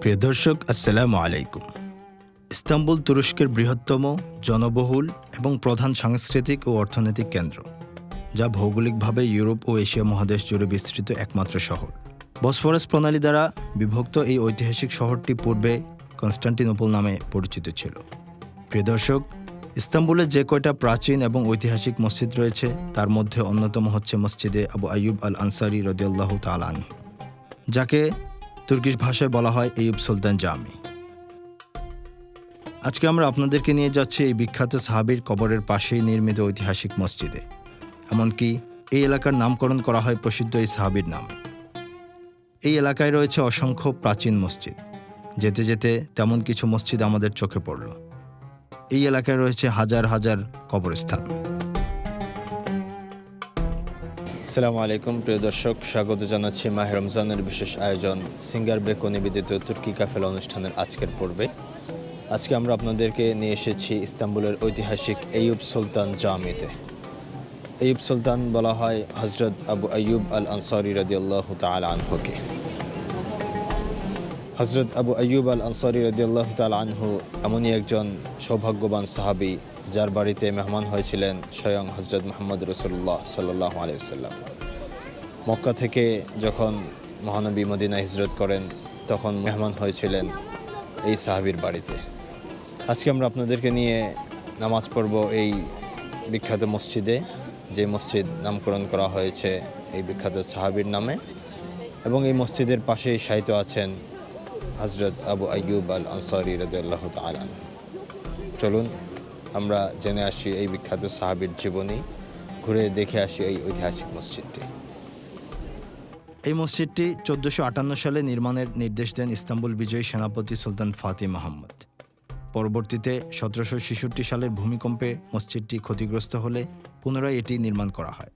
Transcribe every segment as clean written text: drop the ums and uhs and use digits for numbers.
প্রিয় দর্শক, আসসালামু আলাইকুম। ইস্তাম্বুল তুরস্কের বৃহত্তম, জনবহুল এবং প্রধান সাংস্কৃতিক ও অর্থনৈতিক কেন্দ্র, যা ভৌগোলিকভাবে ইউরোপ ও এশিয়া মহাদেশ জুড়ে বিস্তৃত একমাত্র শহর। বসফরাস প্রণালী দ্বারা বিভক্ত এই ঐতিহাসিক শহরটি পূর্বে কনস্টান্টিনোপল নামে পরিচিত ছিল। প্রিয় দর্শক, ইস্তাম্বুলে যে কয়টা প্রাচীন এবং ঐতিহাসিক মসজিদ রয়েছে তার মধ্যে অন্যতম হচ্ছে মসজিদে আবু আইয়ুব আল আনসারী রাদিয়াল্লাহু তাআলা আনহু, যাকে তুর্কিশ ভাষায় বলা হয় এয়ুব সুলতান জামি। আজকে আমরা আপনাদেরকে নিয়ে যাচ্ছি এই বিখ্যাত সাহাবীর কবরের পাশেই নির্মিত ঐতিহাসিক মসজিদে। এমনকি এই এলাকার নামকরণ করা হয় প্রসিদ্ধ এই সাহাবীর নামে। এই এলাকায় রয়েছে অসংখ্য প্রাচীন মসজিদ। যেতে যেতে তেমন কিছু মসজিদ আমাদের চোখে পড়ল। এই এলাকায় রয়েছে হাজার হাজার কবরস্থান। আসসালামু আলাইকুম প্রিয় দর্শক, স্বাগত জানাচ্ছি মাহে রমজানের বিশেষ আয়োজন সিঙ্গার বেকো নিবেদিত তুর্কি কাফেলা অনুষ্ঠানের আজকের পর্বে। আজকে আমরা আপনাদেরকে নিয়ে এসেছি ইস্তাম্বুলের ঐতিহাসিক এয়ুব সুলতান জামিতে। এয়ুব সুলতান বলা হয় হজরত আবু আইয়ুব আল আনসারী রাদিয়াল্লাহু তাআলা আনহুকে। হজরত আবু আইয়ুব আল আনসারী রাদিয়াল্লাহু তাআলা আনহু এমনই একজন সৌভাগ্যবান সাহাবী, যার বাড়িতে মেহমান হয়েছিলেন স্বয়ং হজরত মুহাম্মদ রাসূলুল্লাহ সাল্লাল্লাহু আলাইহি ওয়াসাল্লাম। মক্কা থেকে যখন মহানবী মদিনায় হিজরত করেন তখন মেহমান হয়েছিলেন এই সাহাবীর বাড়িতে। আজকে আমরা আপনাদেরকে নিয়ে নামাজ পড়ব এই বিখ্যাত মসজিদে, যে মসজিদ নামকরণ করা হয়েছে এই বিখ্যাত সাহাবীর নামে, এবং এই মসজিদের পাশেই শায়িত আছেন হজরত আবু আইয়ুব আল আনসারী রাদিয়াল্লাহু তাআলা আনহু। চলুন আমরা জেনে আসি এই বিখ্যাত সাহাবীর জীবনী, ঘুরে দেখে আসি এই ঐতিহাসিক মসজিদটি। এই মসজিদটি 1458 সালে নির্মাণের নির্দেশ দেন ইস্তাম্বুল বিজয়ী সেনাপতি সুলতান ফাতিহ মুহাম্মদ। পরবর্তীতে 1766 সালের ভূমিকম্পে মসজিদটি ক্ষতিগ্রস্ত হলে পুনরায় এটি নির্মাণ করা হয়।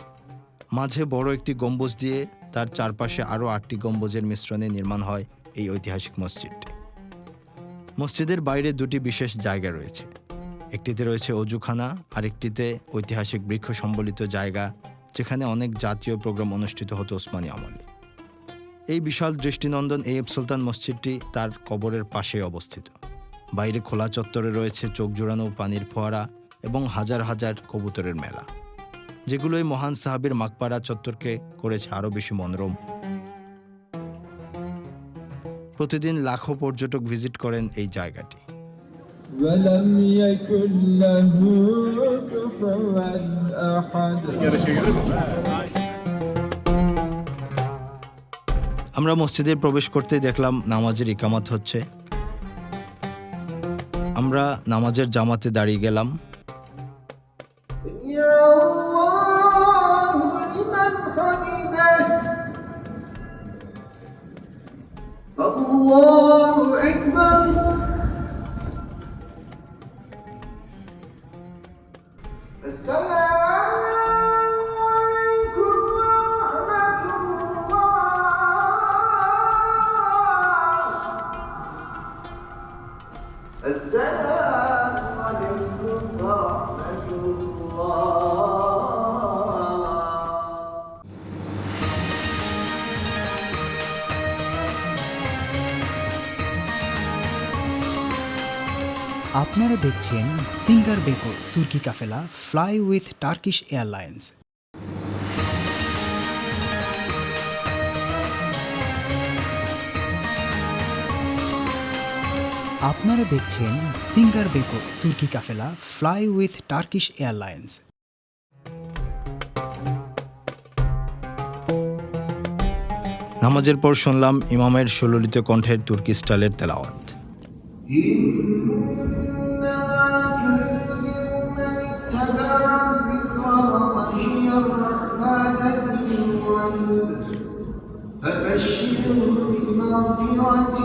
মাঝে বড় একটি গম্বুজ দিয়ে তার চারপাশে আরও 8টি গম্বুজের মিশ্রণে নির্মাণ হয় এই ঐতিহাসিক মসজিদটি। মসজিদের বাইরে দুটি বিশেষ জায়গা রয়েছে। একটিতে রয়েছে অজুখানা, আরেকটিতে ঐতিহাসিক বৃক্ষ সম্বলিত জায়গা, যেখানে অনেক জাতীয় প্রোগ্রাম অনুষ্ঠিত হতো ওসমানী আমলে। এই বিশাল দৃষ্টিনন্দন এয়ুব সুলতান মসজিদটি তার কবরের পাশে অবস্থিত। বাইরে খোলা চত্বরে রয়েছে চোখ জোড়ানো পানির ফোয়ারা এবং হাজার হাজার কবুতরের মেলা, যেগুলো এই মহান সাহাবীর মাকবারা চত্বরকে করেছে আরও বেশি মনোরম। প্রতিদিন লাখো পর্যটক ভিজিট করেন এই জায়গাটি। ولم يكن له كفوا أحد. আমরা মসজিদে প্রবেশ করতেই দেখলাম নামাজের ইকামত হচ্ছে। আমরা নামাজের জামাতে দাঁড়িয়ে গেলাম। يا الله لمن حمده. الله أكبر. السلام عليكم ورحمة الله. السلام عليكم ورحمة الله. আপনারা দেখছেন সিঙ্গার বেকো তুর্কি কাফেলা ফ্লাই উইথ টার্কিশ এয়ারলাইন্স। আপনারা দেখছেন সিঙ্গার বেকো তুর্কি কাফেলা ফ্লাই উইথ টার্কিশ এয়ারলাইন্স। নামাজের পর শুনলাম ইমামের সুললিত কণ্ঠের তুর্কি স্টাইলের তেলাওয়াত। إنما تنذر من اتبع الذكر وخشي الرحمن بالغيب فبشره بمغفرة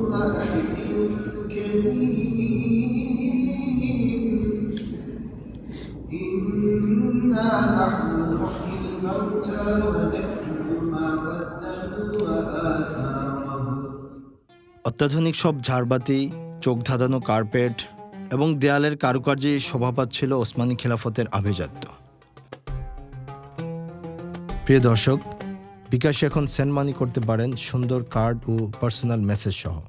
وأجر كريم. إنا نحن نحيي الموتى ونكتب ما قدموا وآثارهم. অত্যাধুনিক সব ঝাড়বাতি, চোখ ধাঁধানো কার্পেট এবং দেয়ালের কারুকার্যে শোভা পাচ্ছিল ওসমানী খেলাফতের আভিজাত্য। প্রিয় দর্শক, বিকাশে এখন সেন্ড মানি করতে পারেন সুন্দর কার্ড ও পার্সোনাল মেসেজ সহ।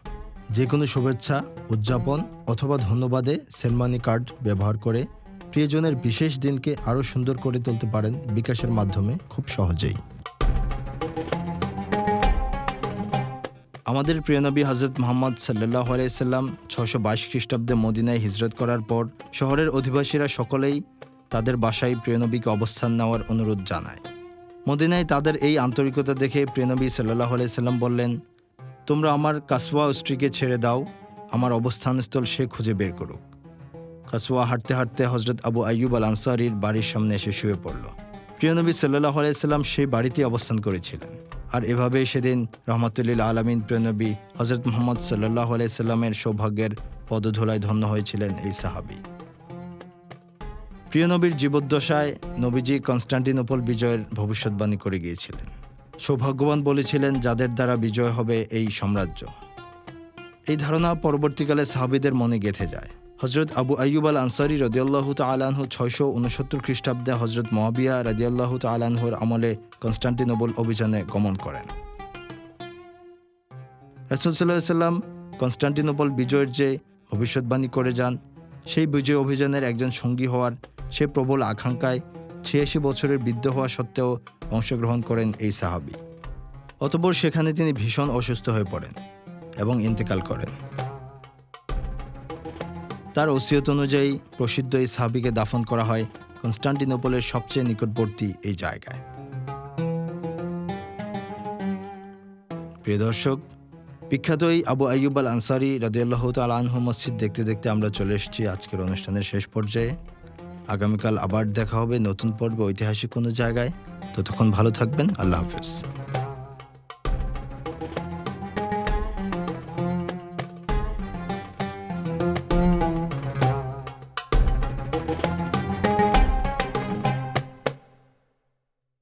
যে কোনো শুভেচ্ছা, উদযাপন অথবা ধন্যবাদে সেন্ড মানি কার্ড ব্যবহার করে প্রিয়জনের বিশেষ দিনকে আরও সুন্দর করে তুলতে পারেন বিকাশের মাধ্যমে খুব সহজেই। আমাদের প্রিয় নবী হজরত মুহাম্মদ সাল্লাল্লাহু আলাইহি সাল্লাম 622 খ্রিস্টাব্দে মদিনায় হিজরত করার পর শহরের অধিবাসীরা সকলেই তাদের বাসায় প্রিয় নবীকে অবস্থান নেওয়ার অনুরোধ জানায়। মদিনায় তাদের এই আন্তরিকতা দেখে প্রিয় নবী সাল্লাল্লাহু আলাইহি সাল্লাম বললেন, তোমরা আমার কাসওয়া স্ত্রীকে ছেড়ে দাও, আমার অবস্থানস্থল সে খুঁজে বের করুক। কাসওয়া হাঁটতে হাঁটতে হজরত আবু আইয়ুব আল আনসারীর বাড়ির সামনে এসে শুয়ে পড়ল। প্রিয় নবী সাল্লাল্লাহু আলাইহি সাল্লাম সেই বাড়িতে অবস্থান করেছিলেন। আর এভাবেই সেদিন রহমাতুল্লিল আলামিন প্রিয় নবী হজরত মুহাম্মদ সাল্লাল্লাহু আলাইহি সাল্লামের সৌভাগ্যের পদধূলায় ধন্য হয়েছিলেন এই সাহাবী। প্রিয় নবীর জীবদ্দশায় নবীজি কনস্টান্টিনোপল বিজয়ের ভবিষ্যৎবাণী করে গিয়েছিলেন। সৌভাগ্যবান বলেছিলেন যাদের দ্বারা বিজয় হবে এই সাম্রাজ্য। এই ধারণা পরবর্তীকালে সাহাবীদের মনে গেঁথে যায়। হজরত আবু আইয়ুব আল আনসারী রাদিয়াল্লাহু তাআলা আনহু 669 খ্রিস্টাব্দে হজরত মুআবিয়া রাদিয়াল্লাহু তাআলা আনহুর আমলে কনস্টান্টিনোপল অভিযানে গমন করেন। রাসূল সাল্লাল্লাহু আলাইহি সাল্লাম কনস্টান্টিনোপল বিজয়ের যে ভবিষ্যৎবাণী করে যান, সেই বিজয় অভিযানের একজন সঙ্গী হওয়ার সে প্রবল আকাঙ্ক্ষায় 86 বছরের বৃদ্ধ হওয়া সত্ত্বেও অংশগ্রহণ করেন এই সাহাবী। অতঃপর সেখানে তিনি ভীষণ অসুস্থ হয়ে পড়েন এবং ইন্তেকাল করেন। তার ওসিয়ত অনুযায়ী প্রসিদ্ধ এই সাহাবীকে দাফন করা হয় কনস্টান্টিনোপলের সবচেয়ে নিকটবর্তী এই জায়গায়। প্রিয় দর্শক, বিখ্যাত এই আবু আইয়ুব আল আনসারী রাদিয়াল্লাহু তাআলা আনহু মসজিদ দেখতে দেখতে আমরা চলে এসেছি আজকের অনুষ্ঠানের শেষ পর্যায়ে। আগামীকাল আবার দেখা হবে নতুন পর্বে ঐতিহাসিক কোনো জায়গায়। ততক্ষণ ভালো থাকবেন। আল্লাহ হাফেজ।